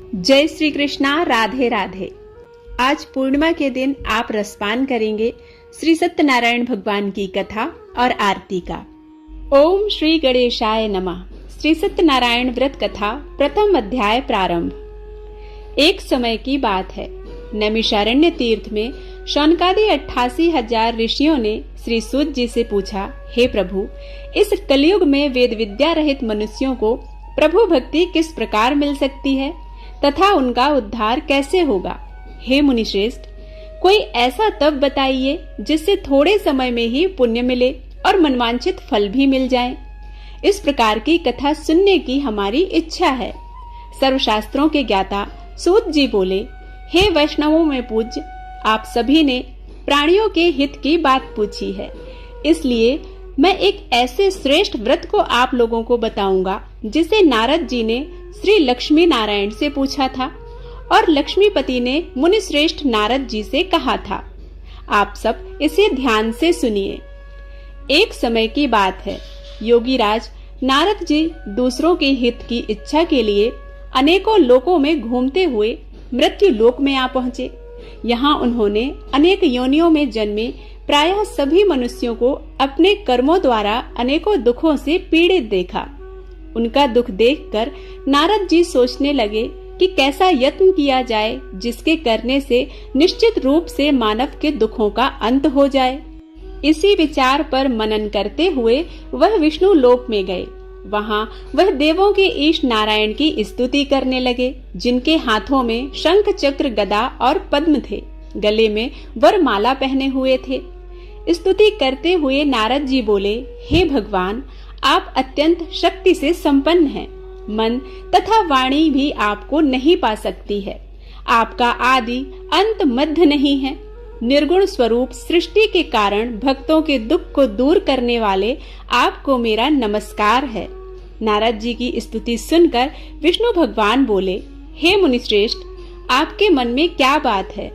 जय श्री कृष्णा। राधे राधे। आज पूर्णिमा के दिन आप रसपान करेंगे श्री सत्यनारायण भगवान की कथा और आरती का। ओम श्री गणेशाय नमः। श्री सत्यनारायण व्रत कथा प्रथम अध्याय प्रारंभ। एक समय की बात है, नैमिषारण्य तीर्थ में शौनकादि 88,000 ऋषियों ने श्री सूत जी से पूछा, हे प्रभु, इस कलयुग में वेद विद्या रहित मनुष्यों को प्रभु भक्ति किस प्रकार मिल सकती है तथा उनका उद्धार कैसे होगा। हे मुनिश्रेष्ठ, कोई ऐसा तप बताइए जिससे थोड़े समय में ही पुण्य मिले और मनवांछित फल भी मिल जाए। इस प्रकार की कथा सुनने की हमारी इच्छा है। सर्वशास्त्रों के ज्ञाता सूत जी बोले, हे वैष्णवों में पूज्य, आप सभी ने प्राणियों के हित की बात पूछी है, इसलिए मैं एक ऐसे श्रेष्ठ व्रत को आप लोगों को बताऊंगा जिसे नारद जी ने श्री लक्ष्मी नारायण से पूछा था और लक्ष्मीपति ने मुनि श्रेष्ठ नारद जी से कहा था। आप सब इसे ध्यान से सुनिए। एक समय की बात है, योगीराज नारद जी दूसरों के हित की इच्छा के लिए अनेकों लोकों में घूमते हुए मृत्यु लोक में आ पहुंचे। यहाँ उन्होंने अनेक योनियों में जन्मे प्रायः सभी मनुष्यों को अपने कर्मों द्वारा अनेकों दुखों से पीड़ित देखा। उनका दुख देखकर नारद जी सोचने लगे कि कैसा यत्न किया जाए जिसके करने से निश्चित रूप से मानव के दुखों का अंत हो जाए। इसी विचार पर मनन करते हुए वह विष्णु लोक में गए। वहाँ वह देवों के ईश नारायण की स्तुति करने लगे, जिनके हाथों में शंख चक्र गदा और पद्म थे, गले में वरमाला पहने हुए थे। स्तुति करते हुए नारद जी बोले, हे भगवान, आप अत्यंत शक्ति से संपन्न हैं। मन तथा वाणी भी आपको नहीं पा सकती है। आपका आदि अंत मध्य नहीं है। निर्गुण स्वरूप सृष्टि के कारण भक्तों के दुख को दूर करने वाले आपको मेरा नमस्कार है। नारद जी की स्तुति सुनकर विष्णु भगवान बोले, हे मुनिश्रेष्ठ, आपके मन में क्या बात है?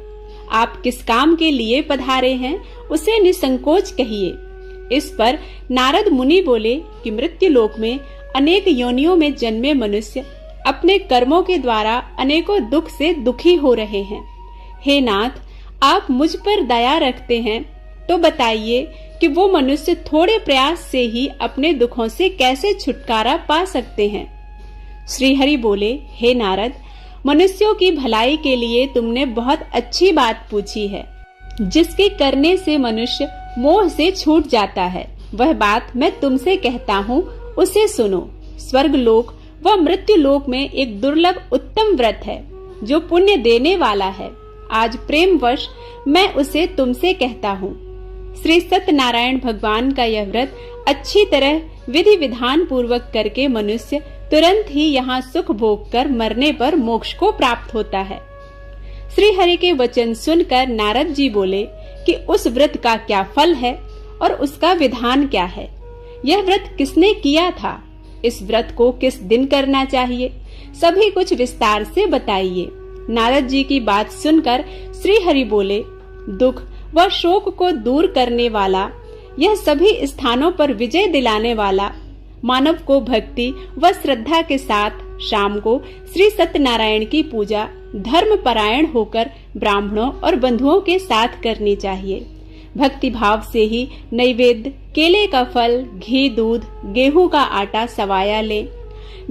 आप किस काम के लिए पधारे हैं, उसे निसंकोच कहिए। इस पर नारद मुनि बोले कि मृत्यु लोक में अनेक योनियों में जन्मे मनुष्य अपने कर्मों के द्वारा अनेकों दुख से दुखी हो रहे हैं। हे नाथ, आप मुझ पर दया रखते हैं तो बताइए कि वो मनुष्य थोड़े प्रयास से ही अपने दुखों से कैसे छुटकारा पा सकते हैं। श्री हरि बोले, हे नारद, मनुष्यों की भलाई के लिए तुमने बहुत अच्छी बात पूछी है। जिसके करने से मनुष्य मोह से छूट जाता है, वह बात मैं तुमसे कहता हूँ, उसे सुनो। स्वर्ग लोक व मृत्यु लोक में एक दुर्लभ उत्तम व्रत है जो पुण्य देने वाला है। आज प्रेम वश मैं उसे तुमसे कहता हूँ। श्री सत्यनारायण भगवान का यह व्रत अच्छी तरह विधि विधान पूर्वक करके मनुष्य तुरंत ही यहाँ सुख भोग कर मरने पर मोक्ष को प्राप्त होता है। श्री हरि के वचन सुनकर नारद जी बोले कि उस व्रत का क्या फल है और उसका विधान क्या है। यह व्रत किसने किया था? इस व्रत को किस दिन करना चाहिए? सभी कुछ विस्तार से बताइए। नारद जी की बात सुनकर श्री हरि बोले, दुख व शोक को दूर करने वाला, यह सभी स्थानों पर विजय दिलाने वाला, मानव को भक्ति व श्रद्धा के साथ शाम को श्री सत्यनारायण की पूजा धर्म परायण होकर ब्राह्मणों और बंधुओं के साथ करनी चाहिए। भक्ति भाव से ही नैवेद्य, केले का फल, घी, दूध, गेहूं का आटा सवाया ले।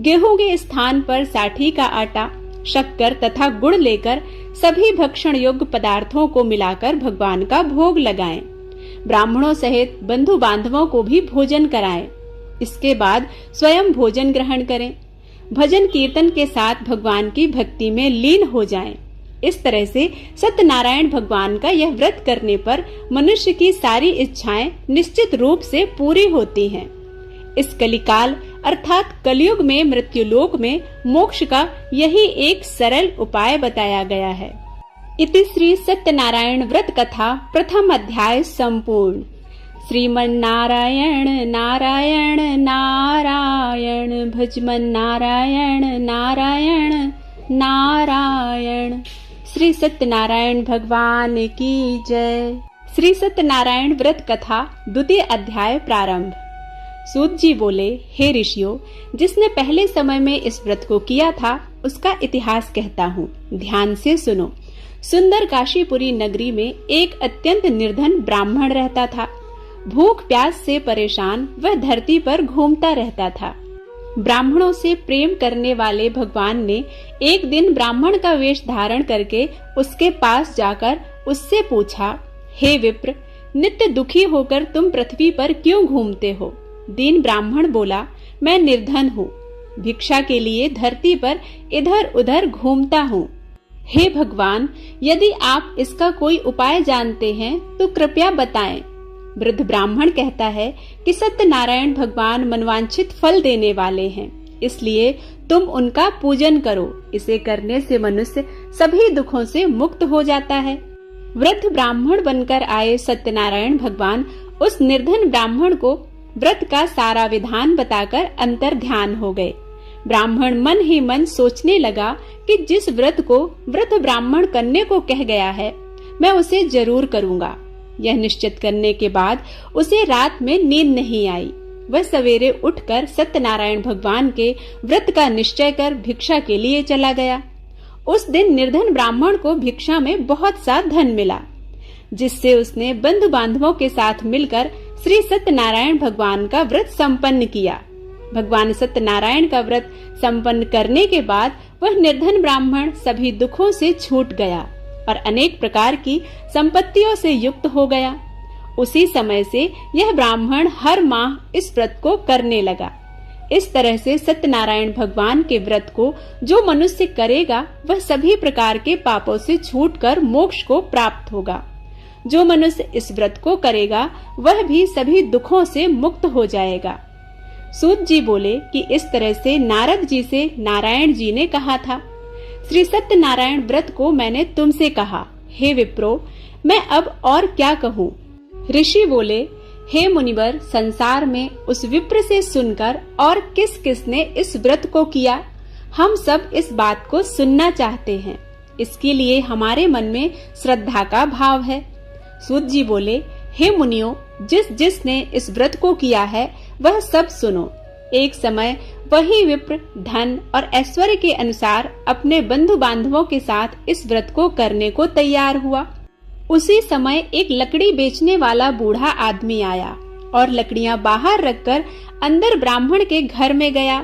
गेहूं के स्थान पर साठी का आटा, शक्कर तथा गुड़ लेकर सभी भक्षण योग्य पदार्थों को मिलाकर भगवान का भोग लगाएं। ब्राह्मणों सहित बंधु बांधवों को भी भोजन कराएं। इसके बाद स्वयं भोजन ग्रहण करें। भजन कीर्तन के साथ भगवान की भक्ति में लीन हो जाएं। इस तरह से सत्यनारायण भगवान का यह व्रत करने पर मनुष्य की सारी इच्छाएं निश्चित रूप से पूरी होती हैं। इस कलिकाल अर्थात कलयुग में मृत्यु लोक में मोक्ष का यही एक सरल उपाय बताया गया है। इति श्री सत्यनारायण व्रत कथा प्रथम अध्याय संपूर्ण। श्रीमन्नारायण नारायण नारायण भजमन नारायण नारायण नारायण। श्री सत्यनारायण भगवान की जय। श्री सत्यनारायण व्रत कथा द्वितीय अध्याय प्रारंभ। सूत जी बोले, हे ऋषियों, जिसने पहले समय में इस व्रत को किया था उसका इतिहास कहता हूँ, ध्यान से सुनो। सुंदर काशीपुरी नगरी में एक अत्यंत निर्धन ब्राह्मण रहता था। भूख प्यास से परेशान वह धरती पर घूमता रहता था। ब्राह्मणों से प्रेम करने वाले भगवान ने एक दिन ब्राह्मण का वेश धारण करके उसके पास जाकर उससे पूछा, हे विप्र, नित्य दुखी होकर तुम पृथ्वी पर क्यों घूमते हो? दीन ब्राह्मण बोला, मैं निर्धन हूँ, भिक्षा के लिए धरती पर इधर उधर घूमता हूँ। हे भगवान, यदि आप इसका कोई उपाय जानते हैं तो कृपया बताएं। वृद्ध ब्राह्मण कहता है कि सत्यनारायण भगवान मनवांछित फल देने वाले हैं, इसलिए तुम उनका पूजन करो। इसे करने से मनुष्य सभी दुखों से मुक्त हो जाता है। वृद्ध ब्राह्मण बनकर आए सत्यनारायण भगवान उस निर्धन ब्राह्मण को व्रत का सारा विधान बताकर अंतर ध्यान हो गए। ब्राह्मण मन ही मन सोचने लगा कि जिस व्रत को वृद्ध ब्राह्मण करने को कह गया है, मैं उसे जरूर करूंगा। यह निश्चित करने के बाद उसे रात में नींद नहीं आई। वह सवेरे उठकर सत्यनारायण भगवान के व्रत का निश्चय कर भिक्षा के लिए चला गया। उस दिन निर्धन ब्राह्मण को भिक्षा में बहुत सा धन मिला, जिससे उसने बंधु बांधवों के साथ मिलकर श्री सत्यनारायण भगवान का व्रत संपन्न किया। भगवान सत्यनारायण का व्रत संपन्न करने के बाद वह निर्धन ब्राह्मण सभी दुखों से छूट गया और अनेक प्रकार की संपत्तियों से युक्त हो गया। उसी समय से यह ब्राह्मण हर माह इस व्रत को करने लगा। इस तरह से सत्यनारायण भगवान के व्रत को जो मनुष्य करेगा वह सभी प्रकार के पापों से छूटकर मोक्ष को प्राप्त होगा। जो मनुष्य इस व्रत को करेगा वह भी सभी दुखों से मुक्त हो जाएगा। सूत जी बोले कि इस तरह से नारद जी से नारायण जी ने कहा था। श्री सत्यनारायण व्रत को मैंने तुमसे कहा, हे विप्रो, मैं अब और क्या कहूँ? ऋषि बोले, हे मुनिवर, संसार में उस विप्र से सुनकर और किस किस ने इस व्रत को किया, हम सब इस बात को सुनना चाहते हैं। इसके लिए हमारे मन में श्रद्धा का भाव है। सूत जी बोले, हे मुनियों, जिस जिस ने इस व्रत को किया है वह सब सुनो। एक समय वही विप्र धन और ऐश्वर्य के अनुसार अपने बंधु बांधवों के साथ इस व्रत को करने को तैयार हुआ। उसी समय एक लकड़ी बेचने वाला बूढ़ा आदमी आया और लकड़ियां बाहर रखकर अंदर ब्राह्मण के घर में गया।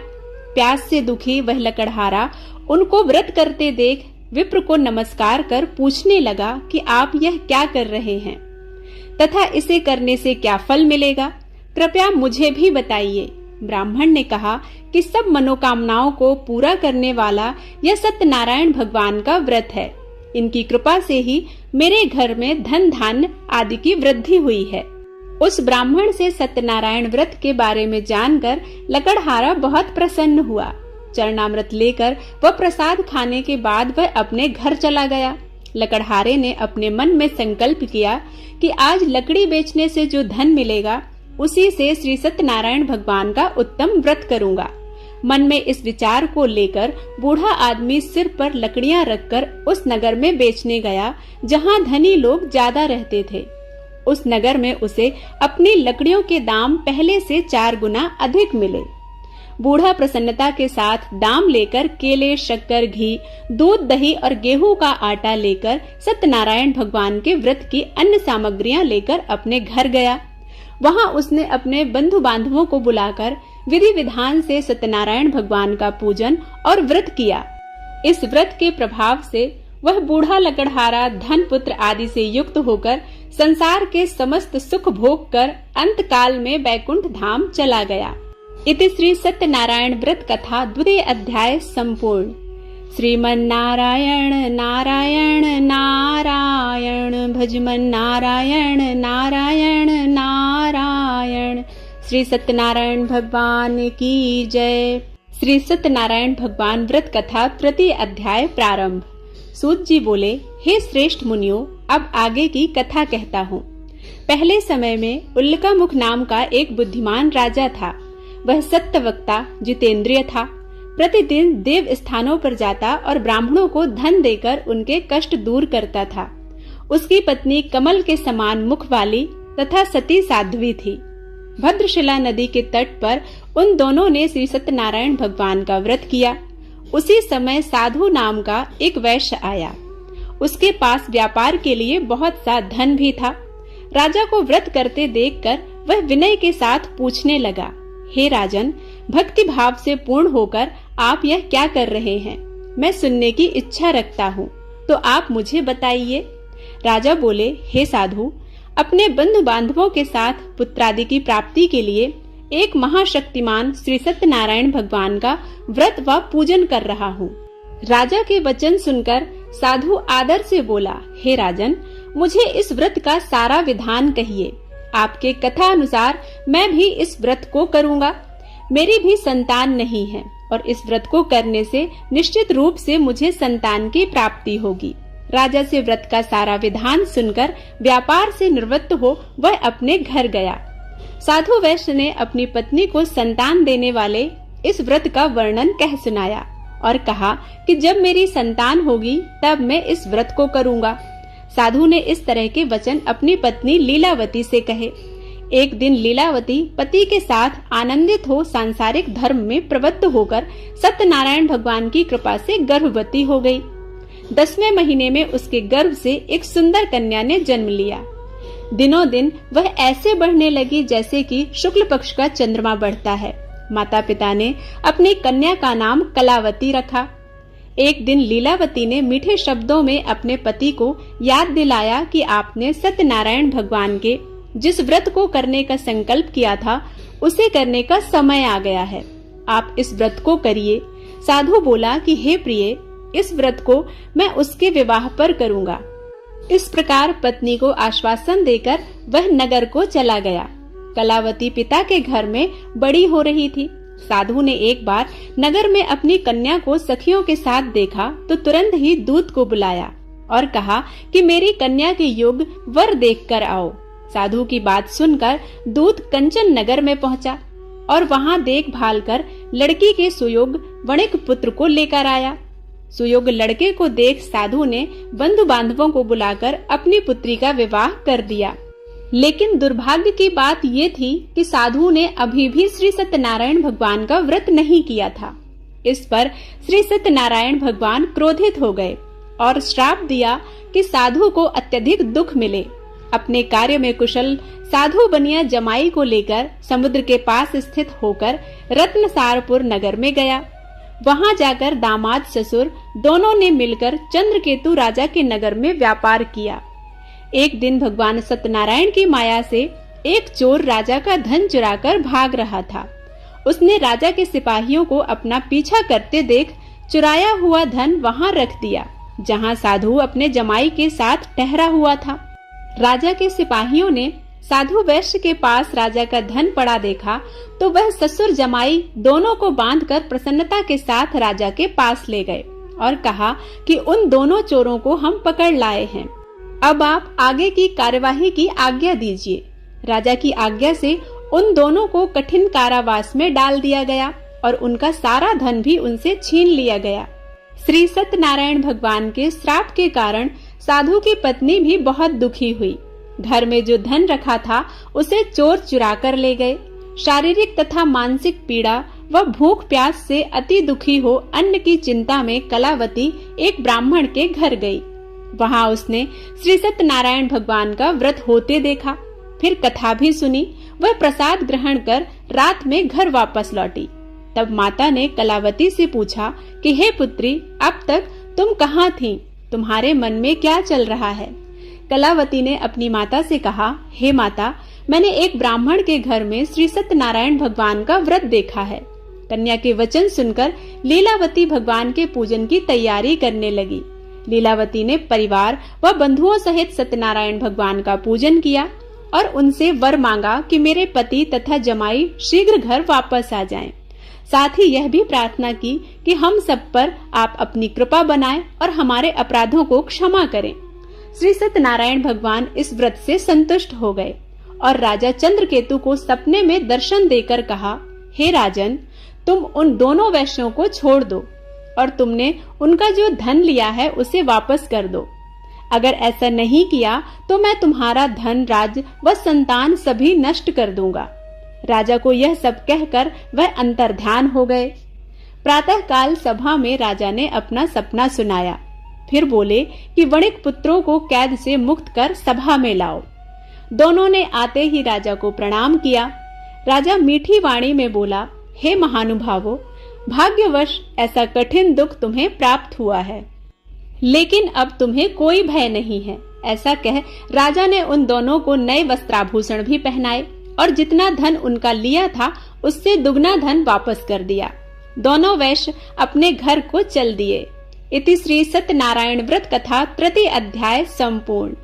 प्यास से दुखी वह लकड़हारा उनको व्रत करते देख विप्र को नमस्कार कर पूछने लगा कि आप यह क्या कर रहे हैं तथा इसे करने से क्या फल मिलेगा, कृपया मुझे भी बताइए। ब्राह्मण ने कहा कि सब मनोकामनाओं को पूरा करने वाला यह सत्यनारायण भगवान का व्रत है। इनकी कृपा से ही मेरे घर में धन धान्य आदि की वृद्धि हुई है। उस ब्राह्मण से सत्यनारायण व्रत के बारे में जानकर लकड़हारा बहुत प्रसन्न हुआ। चरणामृत लेकर वह प्रसाद खाने के बाद वह अपने घर चला गया। लकड़हारे ने अपने मन में संकल्प किया कि आज लकड़ी बेचने से जो धन मिलेगा उसी से श्री सत्यनारायण भगवान का उत्तम व्रत करूंगा। मन में इस विचार को लेकर बूढ़ा आदमी सिर पर लकड़ियां रखकर उस नगर में बेचने गया जहां धनी लोग ज्यादा रहते थे। उस नगर में उसे अपनी लकड़ियों के दाम पहले से 4 गुना अधिक मिले। बूढ़ा प्रसन्नता के साथ दाम लेकर केले, शक्कर, घी, दूध, दही और गेहूं का आटा लेकर सत्यनारायण भगवान के व्रत की अन्य सामग्रियां लेकर अपने घर गया। वहां उसने अपने बंधु बांधवों को बुलाकर विधि विधान से सत्यनारायण भगवान का पूजन और व्रत किया। इस व्रत के प्रभाव से वह बूढ़ा लकड़हारा धन पुत्र आदि से युक्त होकर संसार के समस्त सुख भोग कर अंत काल में बैकुंठ धाम चला गया। इति श्री सत्यनारायण व्रत कथा 2 अध्याय संपूर्ण। श्रीमन नारायण नारायण नारायण भजमन नारायण नारायण नारायण। श्री सत्यनारायण भगवान की जय। श्री सत्यनारायण भगवान व्रत कथा 3 अध्याय प्रारंभ। सूत जी बोले, हे श्रेष्ठ मुनियों, अब आगे की कथा कहता हूँ। पहले समय में उल्लकामुख नाम का एक बुद्धिमान राजा था। वह सत्यवक्ता जितेंद्रिय था। प्रतिदिन देव स्थानों पर जाता और ब्राह्मणों को धन देकर उनके कष्ट दूर करता था। उसकी पत्नी कमल के समान मुख वाली तथा सती साध्वी थी। भद्रशिला नदी के तट पर उन दोनों ने श्री सत्यनारायण भगवान का व्रत किया। उसी समय साधु नाम का एक वैश्य आया। उसके पास व्यापार के लिए बहुत सा धन भी था। राजा को व्रत करते देखकर वह विनय के साथ पूछने लगा, हे राजन, भक्ति भाव से पूर्ण होकर आप यह क्या कर रहे हैं? मैं सुनने की इच्छा रखता हूँ, तो आप मुझे बताइए। राजा बोले, हे साधु, अपने बंधु बांधवों के साथ पुत्रादि की प्राप्ति के लिए एक महाशक्तिमान श्री सत्यनारायण भगवान का व्रत व पूजन कर रहा हूँ। राजा के वचन सुनकर साधु आदर से बोला, हे राजन, मुझे इस व्रत का सारा विधान कहिए। आपके कथा अनुसार मैं भी इस व्रत को करूँगा। मेरी भी संतान नहीं है और इस व्रत को करने से निश्चित रूप से मुझे संतान की प्राप्ति होगी। राजा से व्रत का सारा विधान सुनकर व्यापार से निवृत्त हो वह अपने घर गया। साधु वैश्य ने अपनी पत्नी को संतान देने वाले इस व्रत का वर्णन कह सुनाया और कहा कि जब मेरी संतान होगी तब मैं इस व्रत को करूँगा। साधु ने इस तरह के वचन अपनी पत्नी लीलावती से कहे। एक दिन लीलावती पति के साथ आनंदित हो सांसारिक धर्म में प्रवृत्त होकर सत्यनारायण भगवान की कृपा से गर्भवती हो गई। 10वें महीने में उसके गर्भ से एक सुंदर कन्या ने जन्म लिया। दिनों दिन वह ऐसे बढ़ने लगी जैसे कि शुक्ल पक्ष का चंद्रमा बढ़ता है। माता पिता ने अपनी कन्या का नाम कलावती रखा। एक दिन लीलावती ने मीठे शब्दों में अपने पति को याद दिलाया कि आपने सत्यनारायण भगवान के जिस व्रत को करने का संकल्प किया था उसे करने का समय आ गया है। आप इस व्रत को करिए। साधु बोला कि हे प्रिय, इस व्रत को मैं उसके विवाह पर करूंगा। इस प्रकार पत्नी को आश्वासन देकर वह नगर को चला गया। कलावती पिता के घर में बड़ी हो रही थी। साधु ने एक बार नगर में अपनी कन्या को सखियों के साथ देखा तो तुरंत ही दूत को बुलाया और कहा कि मेरी कन्या के योग्य वर देखकर आओ। साधु की बात सुनकर दूत कंचन नगर में पहुंचा और वहां देखभाल कर लड़की के सुयोग्य वणिक पुत्र को लेकर आया। सुयोग्य लड़के को देख साधु ने बंधु बांधवों को बुलाकर अपनी पुत्री का विवाह कर दिया। लेकिन दुर्भाग्य की बात ये थी कि साधु ने अभी भी श्री सत्यनारायण भगवान का व्रत नहीं किया था। इस पर श्री सत्यनारायण भगवान क्रोधित हो गए और श्राप दिया कि साधु को अत्यधिक दुख मिले। अपने कार्य में कुशल साधु बनिया जमाई को लेकर समुद्र के पास स्थित होकर रत्नसारपुर नगर में गया। वहां जाकर दामाद ससुर दोनों ने मिलकर चंद्रकेतु राजा के नगर में व्यापार किया। एक दिन भगवान सत्यनारायण की माया से एक चोर राजा का धन चुराकर भाग रहा था। उसने राजा के सिपाहियों को अपना पीछा करते देख चुराया हुआ धन वहां रख दिया जहां साधु अपने जमाई के साथ ठहरा हुआ था। राजा के सिपाहियों ने साधु वैश्य के पास राजा का धन पड़ा देखा तो वह ससुर जमाई दोनों को बांधकर प्रसन्नता के साथ राजा के पास ले गए और कहा कि उन दोनों चोरों को हम पकड़ लाए हैं। अब आप आगे की कार्यवाही की आज्ञा दीजिए। राजा की आज्ञा से उन दोनों को कठिन कारावास में डाल दिया गया और उनका सारा धन भी उनसे छीन लिया गया। श्री सत्यनारायण भगवान के श्राप के कारण साधु की पत्नी भी बहुत दुखी हुई। घर में जो धन रखा था उसे चोर चुरा कर ले गए। शारीरिक तथा मानसिक पीड़ा व भूख प्यास से अति दुखी हो अन्न की चिंता में कलावती एक ब्राह्मण के घर गई। वहां उसने श्री सत्यनारायण भगवान का व्रत होते देखा, फिर कथा भी सुनी। वह प्रसाद ग्रहण कर रात में घर वापस लौटी। तब माता ने कलावती से पूछा कि हे पुत्री, अब तक तुम कहाँ थीं? तुम्हारे मन में क्या चल रहा है? कलावती ने अपनी माता से कहा, हे माता, मैंने एक ब्राह्मण के घर में श्री सत्यनारायण भगवान का व्रत देखा है। कन्या के वचन सुनकर लीलावती भगवान के पूजन की तैयारी करने लगी। लीलावती ने परिवार व बंधुओं सहित सत्यनारायण भगवान का पूजन किया और उनसे वर मांगा कि मेरे पति तथा जमाई शीघ्र घर वापस आ जाएं। साथ ही यह भी प्रार्थना की कि हम सब पर आप अपनी कृपा बनाएं और हमारे अपराधों को क्षमा करें। श्री सत्यनारायण भगवान इस व्रत से संतुष्ट हो गए और राजा चंद्रकेतु को सपने में दर्शन देकर कहा, हे राजन, तुम उन दोनों वैश्यों को छोड़ दो और तुमने उनका जो धन लिया है उसे वापस कर दो। अगर ऐसा नहीं किया तो मैं तुम्हारा धन, राज्य व संतान सभी नष्ट कर दूंगा। राजा को यह सब कहकर वह अंतर्ध्यान हो गए। प्रातः काल सभा में राजा ने अपना सपना सुनाया। फिर बोले कि वणिक पुत्रों को कैद से मुक्त कर सभा में लाओ। दोनों ने आते ही राजा को प्रणाम किया। राजा मीठी वाणी में बोला, हे महानुभावों, भाग्यवश ऐसा कठिन दुख तुम्हें प्राप्त हुआ है, लेकिन अब तुम्हें कोई भय नहीं है। ऐसा कह राजा ने उन दोनों को नए वस्त्राभूषण भी पहनाए और जितना धन उनका लिया था उससे दुगना धन वापस कर दिया। दोनों वैश्य अपने घर को चल दिए। इति श्री सत्यनारायण व्रत कथा तृतीय अध्याय संपूर्ण।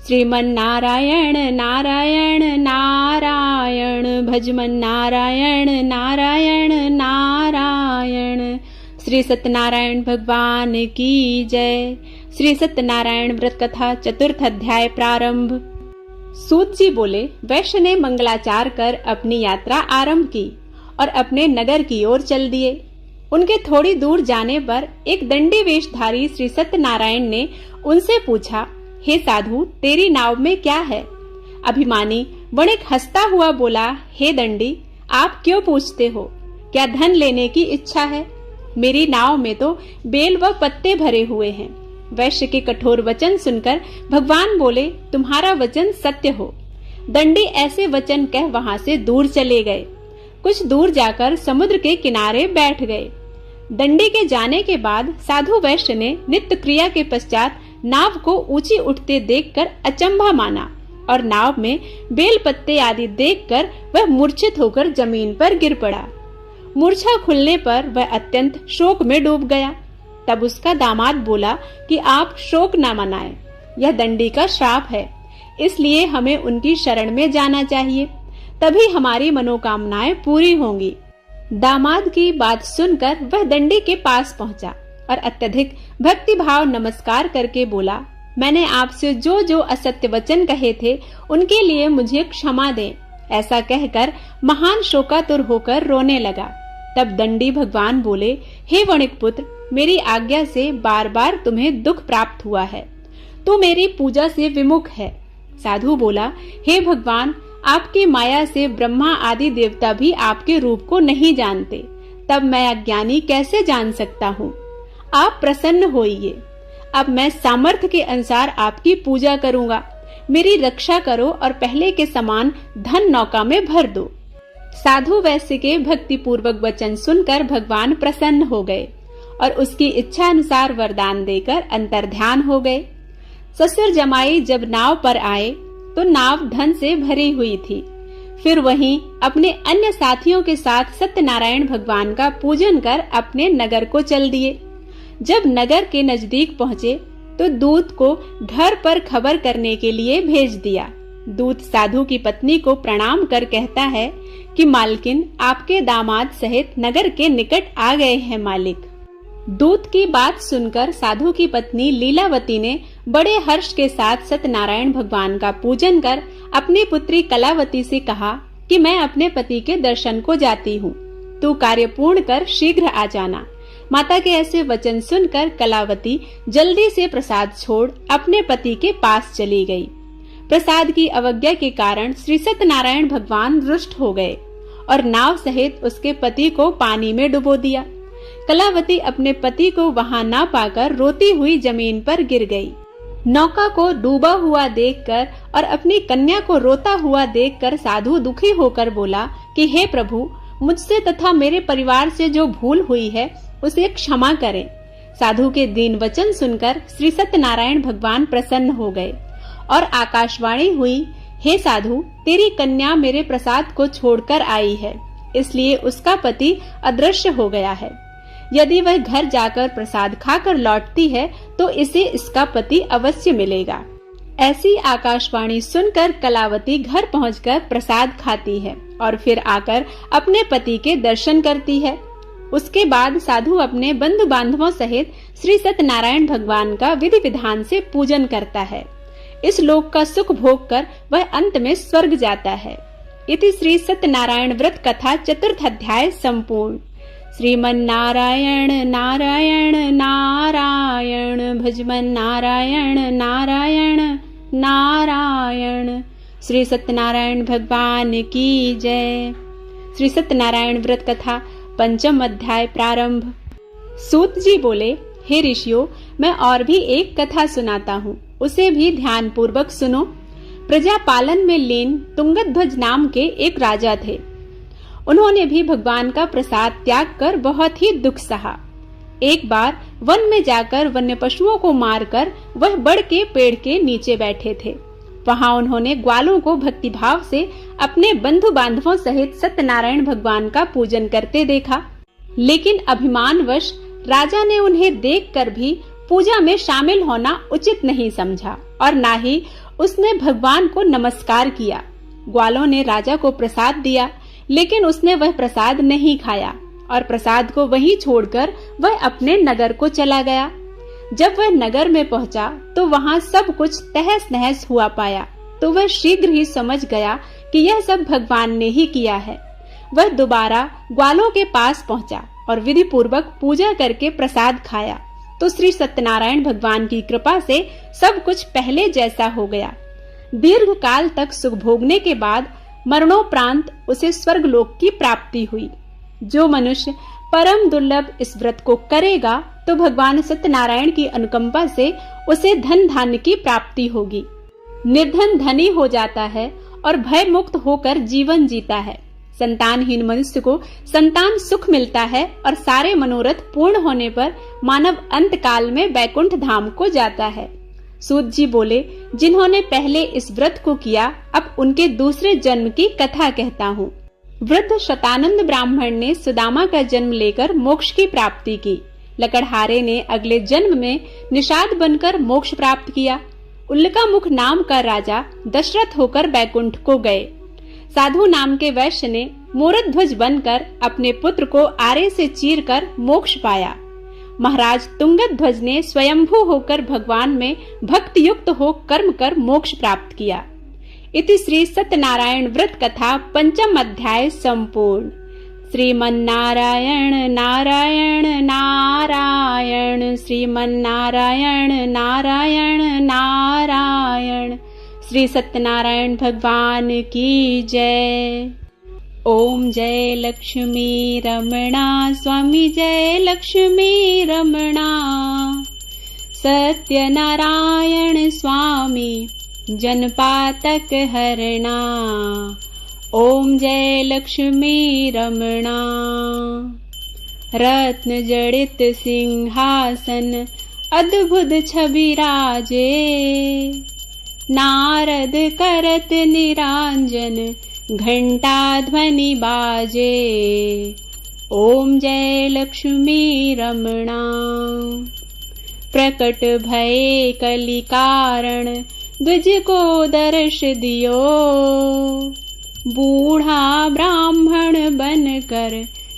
श्रीमन नारायण नारायण नारायण भजमन नारायण नारायण नारायण। श्री सत्यनारायण भगवान की जय। श्री सत्यनारायण व्रत कथा चतुर्थ अध्याय प्रारंभ। सूत जी बोले, वैश्य ने मंगलाचार कर अपनी यात्रा आरंभ की और अपने नगर की ओर चल दिए। उनके थोड़ी दूर जाने पर एक दंडी वेशधारी श्री सत्यनारायण ने उनसे पूछा, हे साधु, तेरी नाव में क्या है? अभिमानी वणिक हंसता हुआ बोला, हे दंडी, आप क्यों पूछते हो? क्या धन लेने की इच्छा है? मेरी नाव में तो बेल व पत्ते भरे हुए हैं। वैश्य के कठोर वचन सुनकर भगवान बोले, तुम्हारा वचन सत्य हो। दंडी ऐसे वचन कह वहां से दूर चले गए। कुछ दूर जाकर समुद्र के किनारे बैठ गए। दंडी के जाने के बाद साधु वैश्य ने नित्य क्रिया के पश्चात नाव को ऊंची उठते देखकर अचंभा माना और नाव में बेल पत्ते आदि देखकर वह मूर्छित होकर जमीन पर गिर पड़ा। मूर्छा खुलने पर वह अत्यंत शोक में डूब गया। तब उसका दामाद बोला कि आप शोक न मनाएं, यह दंडी का श्राप है, इसलिए हमें उनकी शरण में जाना चाहिए, तभी हमारी मनोकामनाएं पूरी होंगी। दामाद की बात सुनकर वह दंडी के पास पहुंचा और अत्यधिक भक्ति भाव नमस्कार करके बोला, मैंने आपसे जो जो असत्य वचन कहे थे उनके लिए मुझे क्षमा दें। ऐसा कहकर महान शोकातुर होकर रोने लगा। तब दंडी भगवान बोले, हे वणिक पुत्र, मेरी आज्ञा से बार बार तुम्हें दुख प्राप्त हुआ है, तू मेरी पूजा से विमुख है। साधु बोला, हे भगवान, आपकी माया से ब्रह्मा आदि देवता भी आपके रूप को नहीं जानते, तब मैं अज्ञानी कैसे जान सकता हूँ? आप प्रसन्न होइए, अब मैं सामर्थ्य के अनुसार आपकी पूजा करूंगा। मेरी रक्षा करो और पहले के समान धन नौका में भर दो। साधु वैश्य के भक्ति पूर्वक वचन सुनकर भगवान प्रसन्न हो गए और उसकी इच्छा अनुसार वरदान देकर अंतर्ध्यान हो गए। ससुर जमाई जब नाव पर आए तो नाव धन से भरी हुई थी। फिर वहीं अपने अन्य साथियों के साथ सत्यनारायण भगवान का पूजन कर अपने नगर को चल दिए। जब नगर के नजदीक पहुँचे तो दूत को घर पर खबर करने के लिए भेज दिया। दूत साधु की पत्नी को प्रणाम कर कहता है कि मालकिन आपके दामाद सहित नगर के निकट आ गए हैं मालिक। दूत की बात सुनकर साधु की पत्नी लीलावती ने बड़े हर्ष के साथ सत्यनारायण भगवान का पूजन कर अपनी पुत्री कलावती से कहा कि मैं अपने पति के दर्शन को जाती हूँ, तू कार्य पूर्ण कर शीघ्र आ जाना। माता के ऐसे वचन सुनकर कलावती जल्दी से प्रसाद छोड़ अपने पति के पास चली गई। प्रसाद की अवज्ञा के कारण श्री सत्यनारायण भगवान रुष्ट हो गए और नाव सहित उसके पति को पानी में डुबो दिया। कलावती अपने पति को वहां न पाकर रोती हुई जमीन पर गिर गई। नौका को डूबा हुआ देखकर और अपनी कन्या को रोता हुआ देखकर साधु दुखी होकर बोला कि हे प्रभु, मुझसे तथा मेरे परिवार से जो भूल हुई है उसे क्षमा करें। साधु के दीन वचन सुनकर श्री सत्यनारायण भगवान प्रसन्न हो गए और आकाशवाणी हुई, हे साधु, तेरी कन्या मेरे प्रसाद को छोड़कर आई है, इसलिए उसका पति अदृश्य हो गया है। यदि वह घर जाकर प्रसाद खाकर लौटती है तो इसे इसका पति अवश्य मिलेगा। ऐसी आकाशवाणी सुनकर कलावती घर पहुंचकर प्रसाद खाती है और फिर आकर अपने पति के दर्शन करती है। उसके बाद साधु अपने बंधु बांधवों सहित श्री सत्यनारायण भगवान का विधि विधान से पूजन करता है। इस लोक का सुख भोग कर वह अंत में स्वर्ग जाता है। इति श्री सत्यनारायण व्रत कथा चतुर्थ अध्याय संपूर्ण। श्रीमन नारायण नारायण नारायण भजमन नारायण नारायण नारायण। श्री सत्यनारायण भगवान की जय। श्री सत्यनारायण व्रत कथा पंचम अध्याय प्रारंभ। सूत जी बोले, हे ऋषियों, मैं और भी एक कथा सुनाता हूँ, उसे भी ध्यान पूर्वक सुनो। प्रजा पालन में लीन तुंगध्वज नाम के एक राजा थे। उन्होंने भी भगवान का प्रसाद त्याग कर बहुत ही दुख सहा। एक बार वन में जाकर वन्य पशुओं को मारकर वह बड़ के पेड़ के नीचे बैठे थे। वहां उन्होंने ग्वालों को भक्तिभाव से अपने बंधु बांधवों सहित सत्यनारायण भगवान का पूजन करते देखा, लेकिन अभिमानवश राजा ने उन्हें देखकर भी पूजा में शामिल होना उचित नहीं समझा और ना ही उसने भगवान को नमस्कार किया। ग्वालों ने राजा को प्रसाद दिया, लेकिन उसने वह प्रसाद नहीं खाया और प्रसाद को वहीं छोड़कर वह अपने नगर को चला गया। जब वह नगर में पहुंचा तो वहां सब कुछ तहस नहस हुआ पाया, तो वह शीघ्र ही समझ गया कि यह सब भगवान ने ही किया है। वह दोबारा ग्वालों के पास पहुंचा और विधि पूर्वक पूजा करके प्रसाद खाया, तो श्री सत्यनारायण भगवान की कृपा से सब कुछ पहले जैसा हो गया। दीर्घ काल तक सुख भोगने के बाद मरणोपरांत उसे स्वर्गलोक की प्राप्ति हुई। जो मनुष्य परम दुर्लभ इस व्रत को करेगा तो भगवान सत्यनारायण की अनुकंपा से उसे धन धान्य की प्राप्ति होगी। निर्धन धनी हो जाता है और भय मुक्त होकर जीवन जीता है। संतानहीन मनुष्य को संतान सुख मिलता है और सारे मनोरथ पूर्ण होने पर मानव अंत काल में बैकुंठ धाम को जाता है। सूत जी बोले, जिन्होंने पहले इस व्रत को किया, अब उनके दूसरे जन्म की कथा कहता हूँ। वृद्ध शतानंद ब्राह्मण ने सुदामा का जन्म लेकर मोक्ष की प्राप्ति की। लकड़हारे ने अगले जन्म में निषाद बनकर मोक्ष प्राप्त किया। उल्का मुख नाम का राजा दशरथ होकर बैकुंठ को गए। साधु नाम के वैश्य ने मोरध्वज बनकर अपने पुत्र को आरे से चीरकर मोक्ष पाया। महाराज तुंगध्वज ने स्वयंभू होकर भगवान में भक्ति युक्त हो कर्म कर मोक्ष प्राप्त किया। इति श्री सत्यनारायण व्रत कथा पंचम अध्याय संपूर्ण। श्रीमन्नारायण नारायण नारायण, श्रीमन्नारायण नारायण नारायण। श्री सत्यनारायण भगवान की जय। ओम जय लक्ष्मी रमणा स्वामी, जय लक्ष्मी रमणा। सत्यनारायण स्वामी जनपातक हरणा। ओम जय लक्ष्मी रमणा। रत्न जड़ित सिंहासन अद्भुत छवि राजे, नारद करत निरांजन घंटा ध्वनि बाजे। ओम जय लक्ष्मी रमणा। प्रकट भये कलि कारण, द्विज को दर्श दियो। बूढ़ा ब्राह्मण बनकर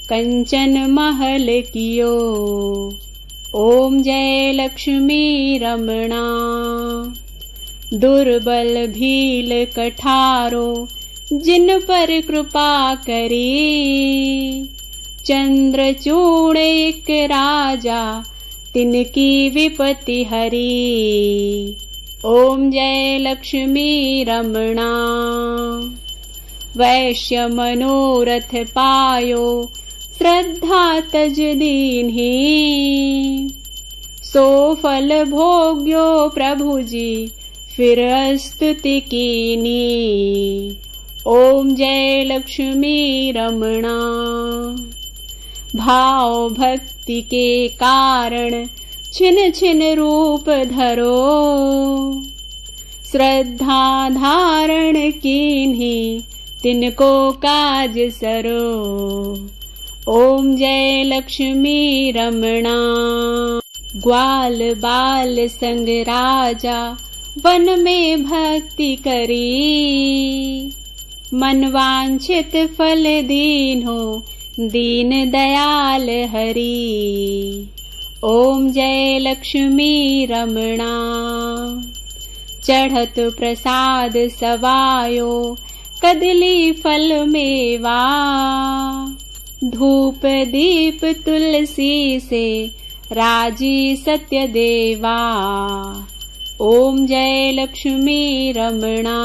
कंचन महल कियो। ओम जय लक्ष्मी रमणा। दुर्बल भील कठारो, जिन पर कृपा करी। चंद्रचूड़ एक राजा, तिनकी विपत्ति हरी। ओम जय लक्ष्मी रमणा। वैश्य मनोरथ पायो, श्रद्धा तज दीन्ही। सो फल भोग्यो प्रभु जी, फिर स्तुति कीनी। ओम जय लक्ष्मी रमणा। भाव भक्ति के कारण छिन छिन रूप धरो। श्रद्धा धारण कीन्ही, तिनको काज सरो। ओम जय लक्ष्मी रमणा। ग्वाल बाल संग राजा, वन में भक्ति करी। मन वांछित फल दीन्हो, दीन दयाल हरि। ओम जय लक्ष्मी रमणा। चढ़त प्रसाद सवायो, कदली फल मेवा। धूप दीप तुलसी से, राजी सत्य देवा। ओम जय लक्ष्मी रमणा।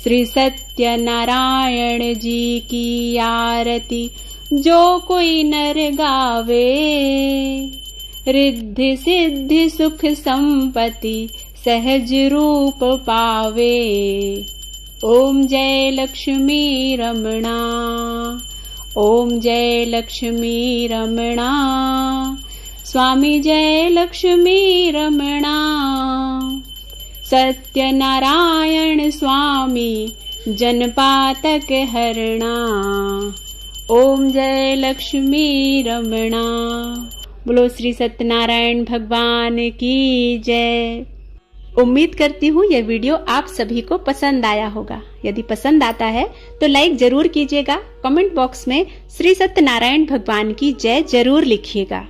श्री सत्यनारायण जी की आरती जो कोई नर गावे, रिद्धि सिद्धि सुख संपत्ति सहज रूप पावे। ओम जय लक्ष्मी रमणा, ओम जय लक्ष्मी रमणा, स्वामी जय लक्ष्मी रमणा। सत्यनारायण स्वामी जनपातक हरणा। ओम जय लक्ष्मी रमणा। बोलो श्री सत्यनारायण भगवान की जय। उम्मीद करती हूँ यह वीडियो आप सभी को पसंद आया होगा। यदि पसंद आता है तो लाइक जरूर कीजिएगा। कमेंट बॉक्स में श्री सत्यनारायण भगवान की जय जरूर लिखिएगा।